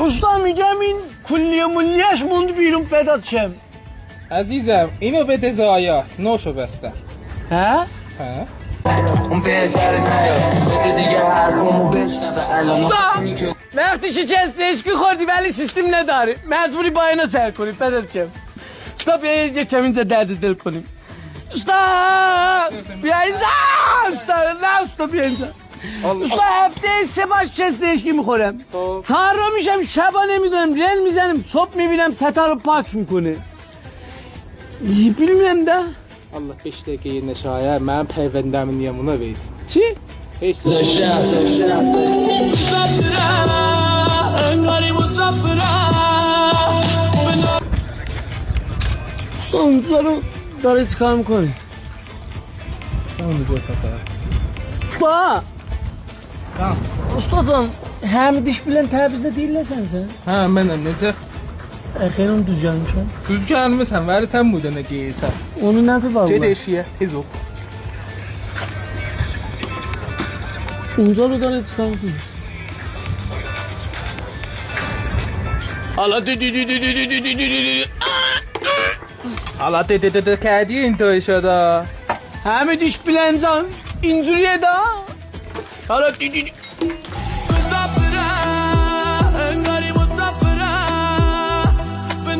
Usta میگم این کلیه ملیهش موند بیرون پیدات شم. عزیزم اینو بده زایات نوشو بسته. ها؟ ها؟ usta وقتی شکست اشکی خوردی ولی سیستم نداری مجبوری با اینو سر کنی پیدات شم. usta بیا یه کم اینجا درد دل کنیم. usta بیا اینجا. usta نه usta بیا اینجا. usta هفته 3 بار شکست اشکی میخورم. سهر رو میشم شبا نمیدونم رل میزنم صبح میبینم چتا رو پاک میکنه. bilmirəm də. Allah 5 dəqiqə yerinə şayə mənim pəyvəndəmin yamına veyd. Çi? Heç usta onları dara çıkarım koy. Onu qoy tapa. Usta. Tamam. Ustacan, həm diş bilən təbizdə deyilsən sən? Hə, mənəm necə? Xeyr onu düz gəlmişəm. Düz gəlmisən, vəli sən bu dənə geyirsən. Onu nədir var? Get eşiyə, tez ol. Onları dara çıkarım koy. Ala Allah de kərdi into işada. Həmi diş bilən can inciriyə də. Ala